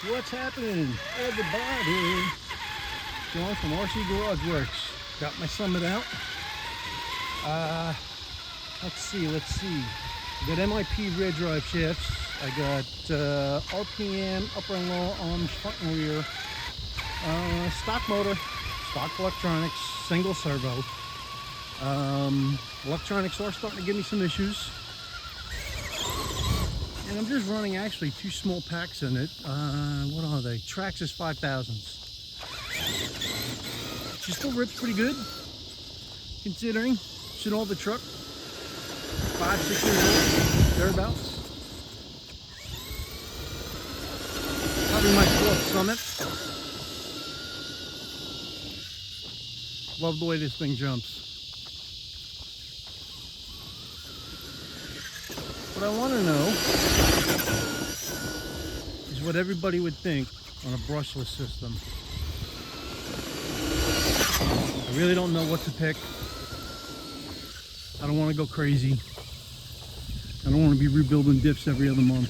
What's happening, everybody? John from RC Garage Works. Got my Summit out. Let's see. I got MIP rear drive shafts. I got RPM upper and lower arms, front and rear. Stock motor, stock electronics, single servo. Electronics are starting to give me some issues. And I'm just running actually two small packs in it. What are they? Traxxas 5000s. She still rips pretty good, considering she's an older truck. 5-6 years old, thereabouts. Probably my 4th Summit. Love the way this thing jumps. What I want to know is what everybody would think on a brushless system. I really don't know what to pick. I don't want to go crazy. I don't want to be rebuilding diffs every other month.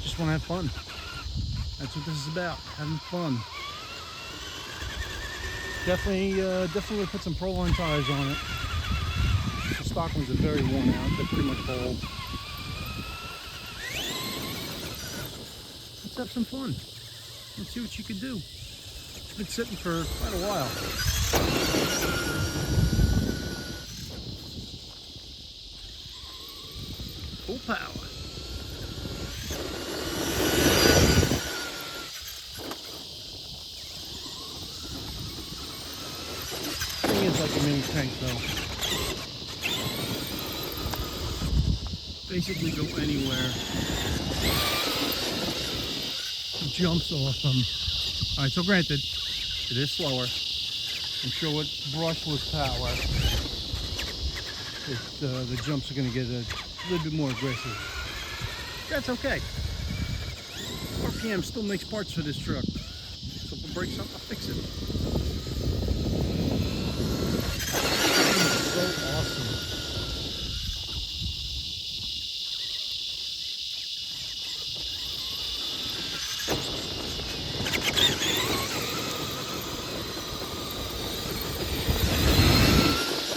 Just want to have fun. That's what this is about, having fun. Definitely put some Proline tires on it. The stock ones are very worn out. They're pretty much bald. Let's have some fun. Let's see what you can do. It's been sitting for quite a while. Full power. Thing is like a mini tank though. Basically go anywhere. It jumps awesome. Alright, so granted, it is slower. I'm sure with brushless power, the jumps are going to get a little bit more aggressive. That's okay. RPM still makes parts for this truck. So if it breaks up, I'll fix it. It's so awesome.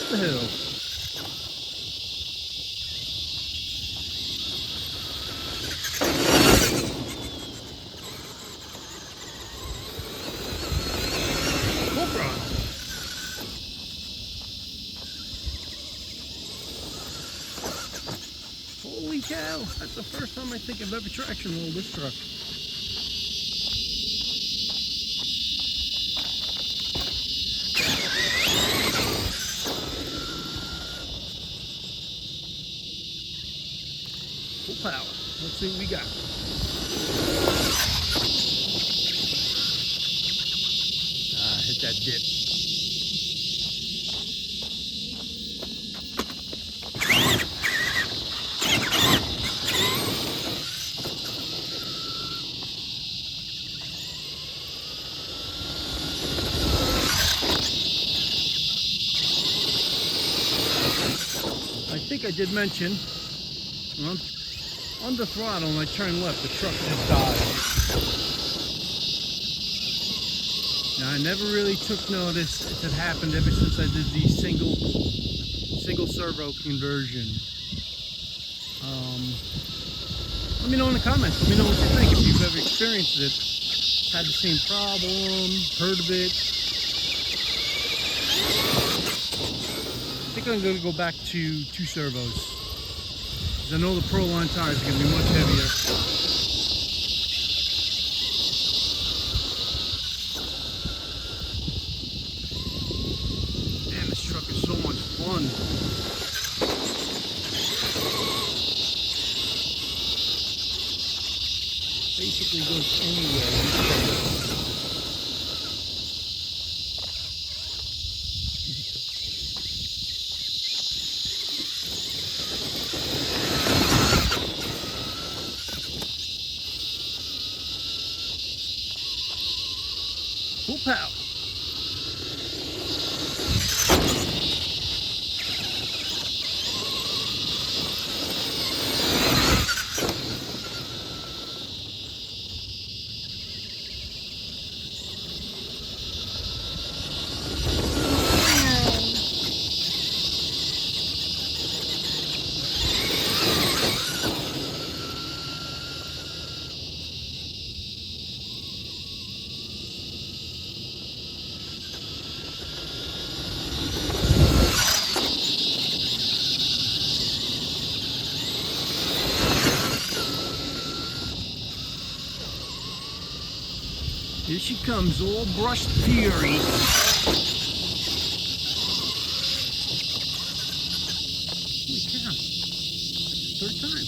The hill. Holy cow, that's the first time I think I've ever traction rolled this truck. Full power. Let's see what we got. Hit that dip. I think I did mention, on the throttle, when I turn left, the truck just died. Now, I never really took notice if it happened ever since I did the single servo conversion. Let me know in the comments. Let me know what you think. If you've ever experienced it, had the same problem, heard of it. I think I'm going to go back to 2 servos. I know the Proline tires are going to be much heavier. Man, this truck is so much fun. Basically goes anywhere. Full power. Here she comes, all brushed fury. Holy cow. Third time.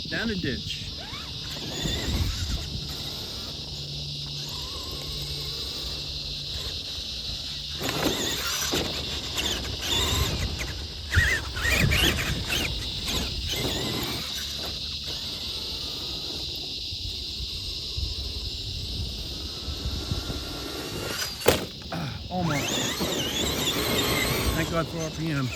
Down the ditch. Almost. Thank God for RPM.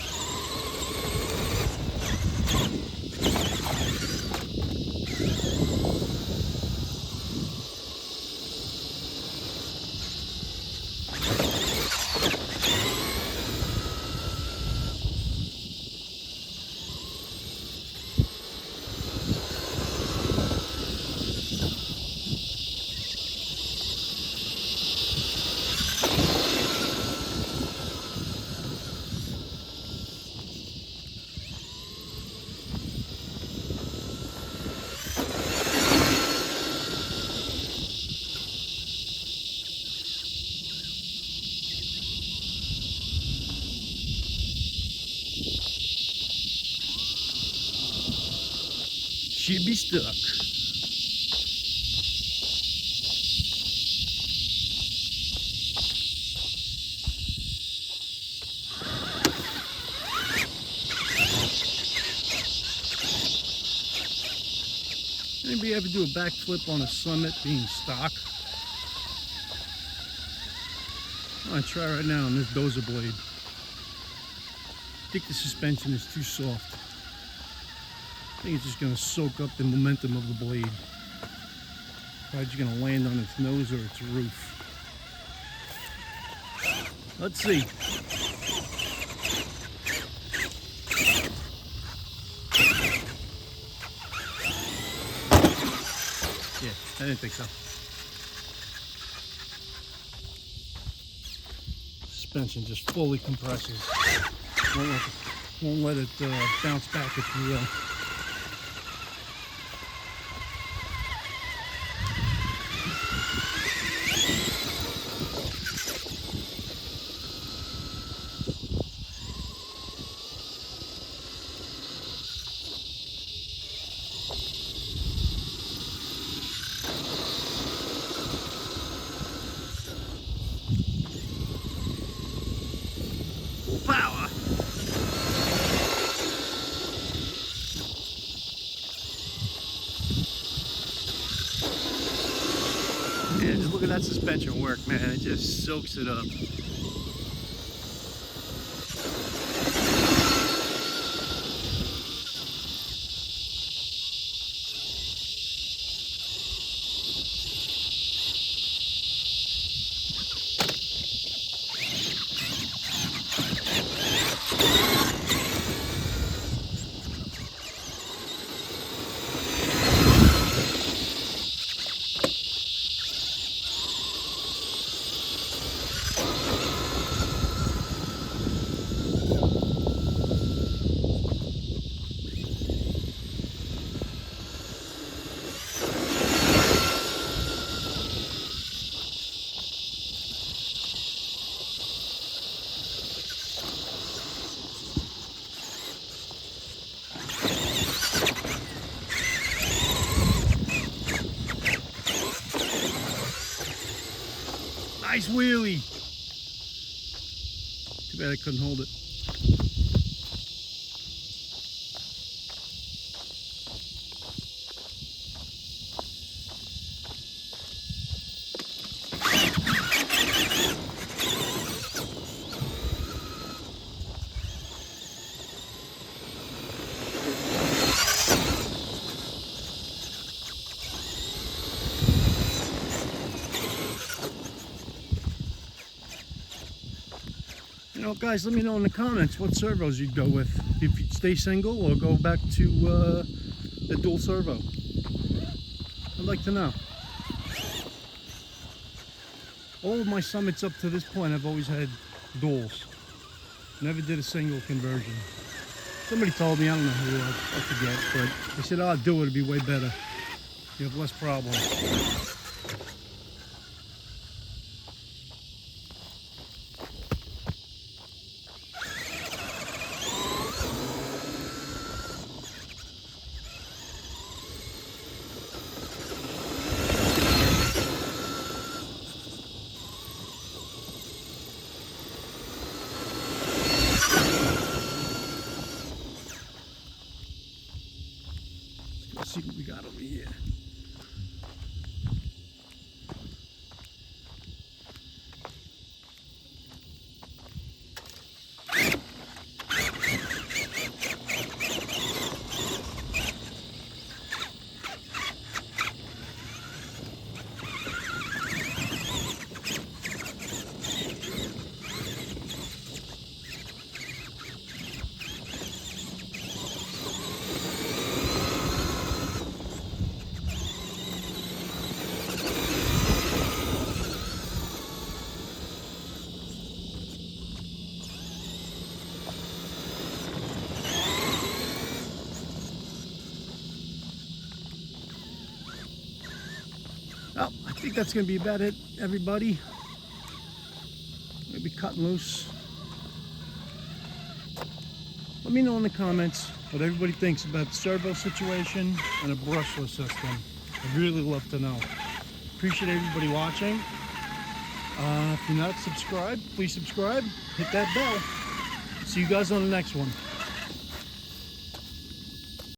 She'd be stuck. Anybody ever do a backflip on a Summit being stock? I'm gonna try right now on this dozer blade. I think the suspension is too soft. I think it's just going to soak up the momentum of the blade. Probably just going to land on its nose or its roof. Let's see. Yeah, I didn't think so. Suspension just fully compresses. Won't let it bounce back, if you will. Power! Yeah, just look at that suspension work, man. It just soaks it up. Nice wheelie. Too bad I couldn't hold it. know, guys, let me know in the comments what servos you'd go with. If you'd stay single or go back to the dual servo. I'd like to know. All of my Summits up to this point I've always had duals. Never did a single conversion. Somebody told me, I don't know who, I forget, but they said, oh, do it, it'd be way better. You have less problems. Let's see what we got over here. Well, I think that's going to be about it, everybody. Maybe cutting loose. Let me know in the comments what everybody thinks about the servo situation and a brushless system. I'd really love to know. Appreciate everybody watching. If you're not subscribed, please subscribe. Hit that bell. See you guys on the next one.